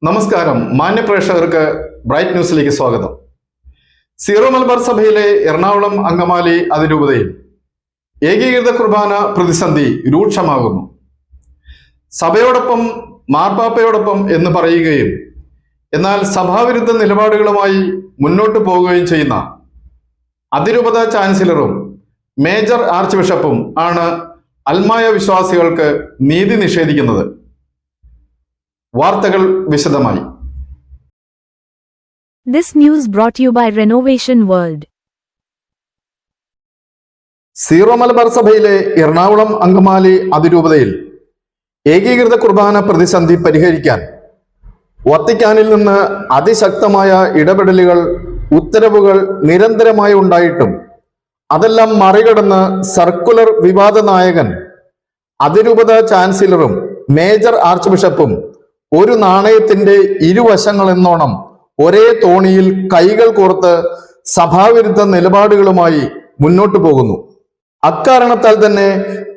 നമസ്കാരം. മാന്യ പ്രേക്ഷകർക്ക് ബ്രൈറ്റ് ന്യൂസിലേക്ക് സ്വാഗതം. സീറോ മലബാർ സഭയിലെ എറണാകുളം അങ്കമാലി അതിരൂപതയിൽ ഏകീകൃത കുർബാന പ്രതിസന്ധി രൂക്ഷമാകുന്നു. സഭയോടൊപ്പം മാർപ്പാപ്പയോടൊപ്പം എന്ന് പറയുകയും എന്നാൽ സഭാവിരുദ്ധ നിലപാടുകളുമായി മുന്നോട്ട് പോകുകയും ചെയ്യുന്ന അതിരൂപത ചാൻസലറും മേജർ ആർച്ച് ബിഷപ്പും ആണ് അൽമായ വിശ്വാസികൾക്ക് നീതി നിഷേധിക്കുന്നത്. വാർത്തകൾ വിശദമായി. This news brought you by Renovation World. Zero Malabar സഭയിലെ എറണാകുളം അങ്കമാലി അതിരൂപതയിൽ ഏകീകൃത കുർബാന പ്രതിസന്ധി പരിഹരിക്കാൻ വത്തിക്കാനിൽ നിന്ന് അതിശക്തമായ ഇടപെടലുകൾ, ഉത്തരവുകൾ നിരന്തരമായി ഉണ്ടായിട്ടും അതെല്ലാം മറികടന്ന് സർക്കുലർ വിവാദ നായകൻ അതിരൂപത ചാൻസലറും മേജർ ആർച്ച് ബിഷപ്പും ഒരു നാണയത്തിന്റെ ഇരുവശങ്ങളെന്നോണം ഒരേ തോണിയിൽ കൈകൾ കോർത്ത് സഭാവിരുദ്ധ നിലപാടുകളുമായി മുന്നോട്ടു പോകുന്നു. അക്കാരണത്താൽ തന്നെ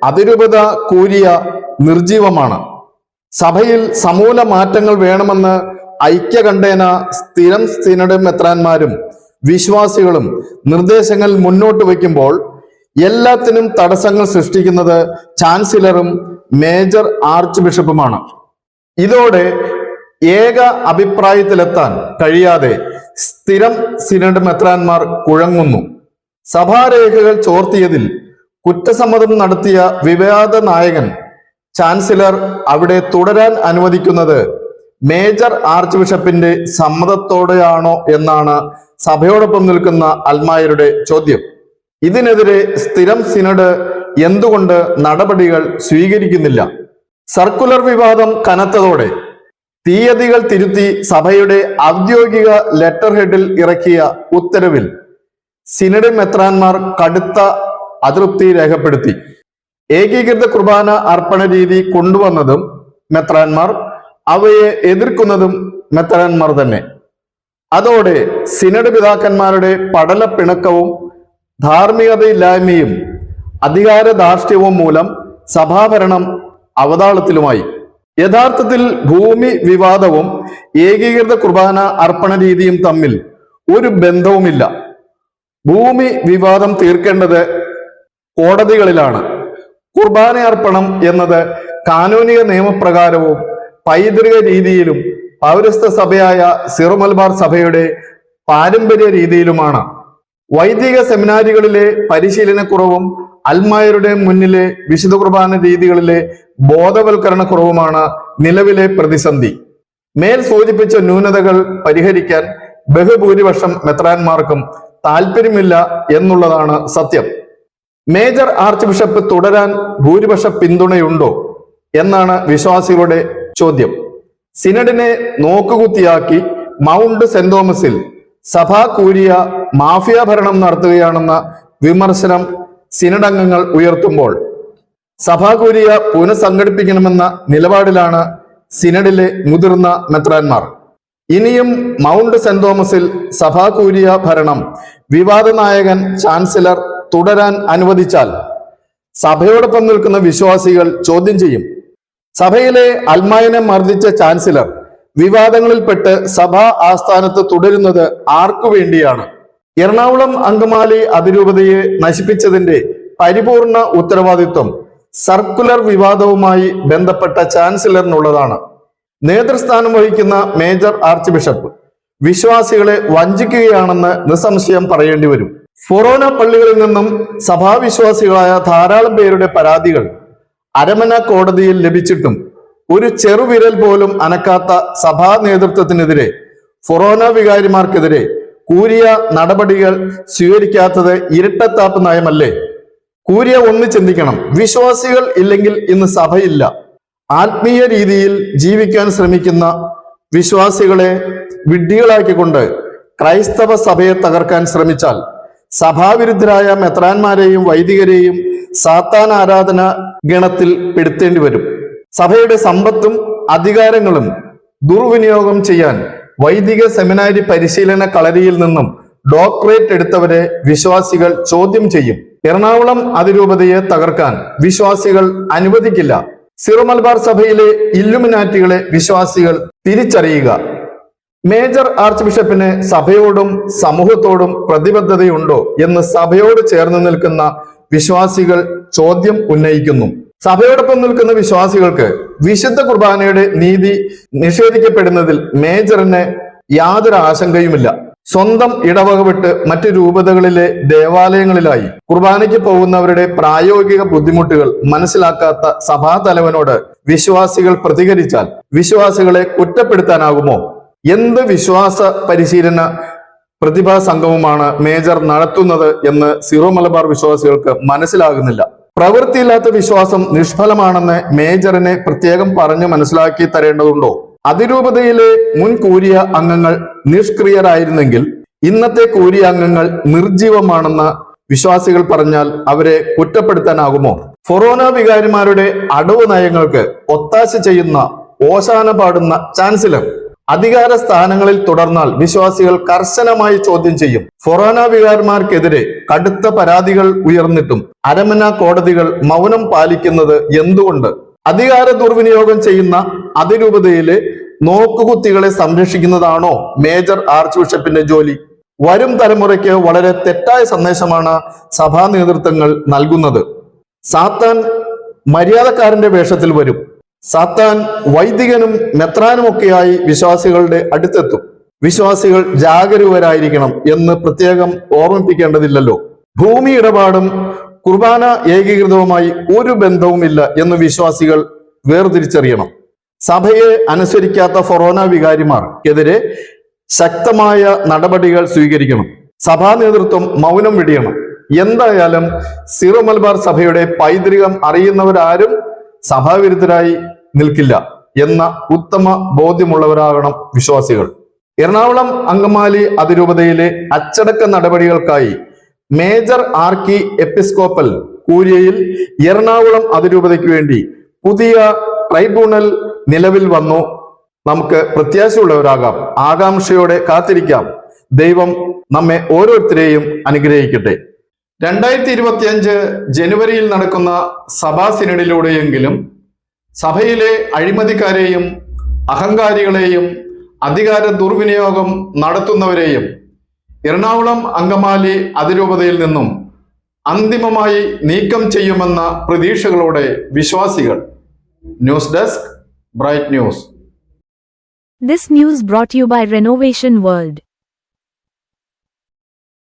അതിരൂപത കൂരിയ നിർജീവമാണ്. സഭയിൽ സമൂല മാറ്റങ്ങൾ വേണമെന്ന് ഐക്യകണ്ഠേന സ്ഥിരം സിനഡ് മെത്രാന്മാരും വിശ്വാസികളും നിർദ്ദേശങ്ങൾ മുന്നോട്ട് വയ്ക്കുമ്പോൾ എല്ലാത്തിനും തടസ്സങ്ങൾ സൃഷ്ടിക്കുന്നത് ചാൻസലറും മേജർ ആർച്ച് ബിഷപ്പുമാണ്. ഇതോടെ ഏക അഭിപ്രായത്തിലെത്താൻ കഴിയാതെ സ്ഥിരം സിനഡ് മെത്രാന്മാർ കുഴങ്ങുന്നു. സഭാരേഖകൾ ചോർത്തിയതിൽ കുറ്റസമ്മതം നടത്തിയ വിവാദ നായകൻ ചാൻസലർ അവിടെ തുടരാൻ അനുവദിക്കുന്നത് മേജർ ആർച്ച് ബിഷപ്പിന്റെ സമ്മതത്തോടെയാണോ എന്നാണ് സഭയോടൊപ്പം നിൽക്കുന്ന അൽമായരുടെ ചോദ്യം. ഇതിനെതിരെ സ്ഥിരം സിനഡ് എന്തുകൊണ്ട് നടപടികൾ സ്വീകരിക്കുന്നില്ല? സർക്കുലർ വിവാദം കനത്തതോടെ തീയതികൾ തിരുത്തി സഭയുടെ ഔദ്യോഗിക ലെറ്റർ ഹെഡിൽ ഇറക്കിയ ഉത്തരവിൽ സിനഡ് മെത്രാന്മാർ കടുത്ത അതൃപ്തി രേഖപ്പെടുത്തി. ഏകീകൃത കുർബാന അർപ്പണ രീതി കൊണ്ടുവന്നതും മെത്രാന്മാർ, അവയെ എതിർക്കുന്നതും മെത്രാന്മാർ തന്നെ. അതോടെ സിനഡ് പിതാക്കന്മാരുടെ പടലപ്പിണക്കവും ധാർമ്മികതയില്ലായ്മയും അധികാര ധാർഷ്ട്യവും മൂലം സഭാഭരണം അവതാളത്തിലുമായി. യഥാർത്ഥത്തിൽ ഭൂമി വിവാദവും ഏകീകൃത കുർബാന അർപ്പണ രീതിയും തമ്മിൽ ഒരു ബന്ധവുമില്ല. ഭൂമി വിവാദം തീർക്കേണ്ടത് കോടതികളിലാണ്. കുർബാന അർപ്പണം എന്നത് കാനൂനിക നിയമപ്രകാരവും പൈതൃക രീതിയിലും പൗരസ്ത്യ സഭയായ സീറോ മലബാർ സഭയുടെ പാരമ്പര്യ രീതിയിലുമാണ്. വൈദിക സെമിനാരികളിലെ പരിശീലനക്കുറവും അൽമായരുടെ മുന്നിലെ വിശുദ്ധ കുർബാന രീതികളിലെ ബോധവൽക്കരണ കുറവുമാണ് നിലവിലെ പ്രതിസന്ധി. മേൽ സൂചിപ്പിച്ച ന്യൂനതകൾ പരിഹരിക്കാൻ ബഹുഭൂരിപക്ഷം മെത്രാന്മാർക്കും താല്പര്യമില്ല എന്നുള്ളതാണ് സത്യം. മേജർ ആർച്ച് ബിഷപ്പ് തുടരാൻ ഭൂരിപക്ഷ പിന്തുണയുണ്ടോ എന്നാണ് വിശ്വാസികളുടെ ചോദ്യം. സിനഡിനെ നോക്കുകുത്തിയാക്കി മൗണ്ട് സെന്റ് തോമസിൽ സഭാ കൂരിയ മാഫിയ ഭരണം നടത്തുകയാണെന്ന വിമർശനം സിനഡ് അംഗങ്ങൾ ഉയർത്തുമ്പോൾ സഭാ കൂരിയ പുനഃസംഘടിപ്പിക്കണമെന്ന നിലപാടിലാണ് സിനഡിലെ മുതിർന്ന മെത്രാന്മാർ. ഇനിയും മൗണ്ട് സെന്റ് തോമസിൽ സഭാ കൂരിയ ഭരണം വിവാദ നായകൻ ചാൻസലർ തുടരാൻ അനുവദിച്ചാൽ സഭയോടൊപ്പം നിൽക്കുന്ന വിശ്വാസികൾ ചോദ്യം ചെയ്യും. സഭയിലെ അൽമായനെ മർദ്ദിച്ച ചാൻസലർ വിവാദങ്ങളിൽപ്പെട്ട് സഭാ ആസ്ഥാനത്ത് തുടരുന്നത് ആർക്കു വേണ്ടിയാണ്? എറണാകുളം അങ്കമാലി അതിരൂപതയെ നശിപ്പിച്ചതിന്റെ പരിപൂർണ ഉത്തരവാദിത്വം സർക്കുലർ വിവാദവുമായി ബന്ധപ്പെട്ട ചാൻസലറിനുള്ളതാണ്. നേതൃസ്ഥാനം വഹിക്കുന്ന മേജർ ആർച്ച് ബിഷപ്പ് വിശ്വാസികളെ വഞ്ചിക്കുകയാണെന്ന് നിസ്സംശയം പറയേണ്ടി വരും. ഫൊറോന പള്ളികളിൽ നിന്നും സഭാവിശ്വാസികളായ ധാരാളം പേരുടെ പരാതികൾ അരമന കോടതിയിൽ ലഭിച്ചിട്ടും ഒരു ചെറുവിരൽ പോലും അനക്കാത്ത സഭാ നേതൃത്വത്തിനെതിരെ, ഫൊറോന വികാരിമാർക്കെതിരെ കൂരിയ നടപടികൾ സ്വീകരിക്കാത്തത് ഇരട്ടത്താപ്പ് നയമല്ലേ? കൂരിയ ഒന്ന് ചിന്തിക്കണം. വിശ്വാസികൾ ഇല്ലെങ്കിൽ ഇന്ന് സഭയില്ല. ആത്മീയ രീതിയിൽ ജീവിക്കാൻ ശ്രമിക്കുന്ന വിശ്വാസികളെ വിഡ്ഢികളാക്കിക്കൊണ്ട് ക്രൈസ്തവ സഭയെ തകർക്കാൻ ശ്രമിച്ചാൽ സഭാവിരുദ്ധരായ മെത്രാന്മാരെയും വൈദികരെയും സാത്താൻ ആരാധന ഗണത്തിൽ പെടുത്തേണ്ടി വരും. സഭയുടെ സമ്പത്തും അധികാരങ്ങളും ദുർവിനിയോഗം ചെയ്യാൻ വൈദിക സെമിനാരി പരിശീലന കളരിയിൽ നിന്നും ഡോക്ടറേറ്റ് എടുത്തവരെ വിശ്വാസികൾ ചോദ്യം ചെയ്യും. എറണാകുളം അതിരൂപതയെ തകർക്കാൻ വിശ്വാസികൾ അനുവദിക്കില്ല. സിറോ മലബാർ സഭയിലെ ഇല്ലുമിനാറ്റികളെ വിശ്വാസികൾ തിരിച്ചറിയുക. മേജർ ആർച്ച് ബിഷപ്പിന് സഭയോടും സമൂഹത്തോടും പ്രതിബദ്ധതയുണ്ടോ എന്ന് സഭയോട് ചേർന്ന് നിൽക്കുന്ന വിശ്വാസികൾ ചോദ്യം ഉന്നയിക്കുന്നു. സഭയോടൊപ്പം നിൽക്കുന്ന വിശ്വാസികൾക്ക് വിശുദ്ധ കുർബാനയുടെ നീതി നിഷേധിക്കപ്പെടുന്നതിൽ മേജറിന് യാതൊരു ആശങ്കയുമില്ല. സ്വന്തം ഇടവക വിട്ട് മറ്റു രൂപതകളിലെ ദേവാലയങ്ങളിലായി കുർബാനയ്ക്ക് പോകുന്നവരുടെ പ്രായോഗിക ബുദ്ധിമുട്ടുകൾ മനസ്സിലാക്കാത്ത സഭാതലവനോട് വിശ്വാസികൾ പ്രതികരിച്ചാൽ വിശ്വാസികളെ കുറ്റപ്പെടുത്താനാകുമോ? എന്ത് വിശ്വാസ പരിശീലന പ്രതിഭാ സംഗമമാണ് മേജർ നടത്തുന്നത് എന്ന് സിറോ മലബാർ വിശ്വാസികൾക്ക് മനസ്സിലാകുന്നില്ല. പ്രവൃത്തിയില്ലാത്ത വിശ്വാസം നിഷ്ഫലമാണെന്ന് മേജറിനെ പ്രത്യേകം പറഞ്ഞു മനസ്സിലാക്കി തരേണ്ടതുണ്ടോ? അതിരൂപതയിലെ മുൻ കൂരിയ അംഗങ്ങൾ നിഷ്ക്രിയരായിരുന്നെങ്കിൽ ഇന്നത്തെ കൂരിയ അംഗങ്ങൾ നിർജീവമാണെന്ന് വിശ്വാസികൾ പറഞ്ഞാൽ അവരെ കുറ്റപ്പെടുത്താനാകുമോ? ഫൊറോന വികാരിമാരുടെ അടവ് നയങ്ങൾക്ക് ഒത്താശ ചെയ്യുന്ന ഓശാന പാടുന്ന ചാൻസലർ അധികാര സ്ഥാനങ്ങളിൽ തുടർന്നാൽ വിശ്വാസികൾ കർശനമായി ചോദ്യം ചെയ്യും. ഫൊറോന വികാരിമാർക്കെതിരെ കടുത്ത പരാതികൾ ഉയർന്നിട്ടും അരമന കോടതികൾ മൗനം പാലിക്കുന്നത് എന്തുകൊണ്ട്? അധികാര ദുർവിനിയോഗം ചെയ്യുന്ന അതിരൂപതയിലെ നോക്കുകുത്തികളെ സംരക്ഷിക്കുന്നതാണോ മേജർ ആർച്ച് ബിഷപ്പിന്റെ ജോലി? വരും തലമുറയ്ക്ക് വളരെ തെറ്റായ സന്ദേശമാണ് സഭാ നേതൃത്വങ്ങൾ നൽകുന്നത്. സാത്താൻ മര്യാദക്കാരന്റെ വേഷത്തിൽ വരും. സാത്താൻ വൈദികനും മെത്രാനുമൊക്കെയായി വിശ്വാസികളുടെ അടുത്തെത്തും. വിശ്വാസികൾ ജാഗരൂകരായിരിക്കണം എന്ന് പ്രത്യേകം ഓർമ്മിപ്പിക്കേണ്ടതില്ലല്ലോ. ഭൂമി ഇടപാടും കുർബാന ഏകീകൃതവുമായി ഒരു ബന്ധവുമില്ല എന്ന് വിശ്വാസികൾ വേർതിരിച്ചറിയണം. സഭയെ അനുസരിക്കാത്ത ഫൊറോന വികാരിമാർക്കെതിരെ ശക്തമായ നടപടികൾ സ്വീകരിക്കണം. സഭാ നേതൃത്വം മൗനം വെടിയണം. എന്തായാലും സിറോ മലബാർ സഭയുടെ പൈതൃകം അറിയുന്നവരാരും സഭാവിരുദ്ധരായി നിൽക്കില്ല എന്ന ഉത്തമ ബോധ്യമുള്ളവരാകണം വിശ്വാസികൾ. എറണാകുളം അങ്കമാലി അതിരൂപതയിലെ അച്ചടക്ക നടപടികൾക്കായി മേജർ ആർക്കി എപ്പിസ്കോപ്പൽ കൂരിയയിൽ എറണാകുളം അതിരൂപതയ്ക്ക് വേണ്ടി പുതിയ ട്രൈബ്യൂണൽ നിലവിൽ വന്നു. നമുക്ക് പ്രത്യാശയുള്ളവരാകാം, ആകാംക്ഷയോടെ കാത്തിരിക്കാം. ദൈവം നമ്മെ ഓരോരുത്തരെയും അനുഗ്രഹിക്കട്ടെ. 2025 ജനുവരിയിൽ നടക്കുന്ന സഭാ സിനഡിലൂടെയെങ്കിലും സഭയിലെ അഴിമതിക്കാരെയും അഹങ്കാരികളെയും അധികാര ദുർവിനിയോഗം നടത്തുന്നവരെയും എറണാകുളം അങ്കമാലി അതിരൂപതയിൽ നിന്നും അന്തിമമായി നീക്കം ചെയ്യുമെന്ന പ്രതീക്ഷകളോടെ വിശ്വാസികൾ. News desk, bright news. This news brought you by Renovation World.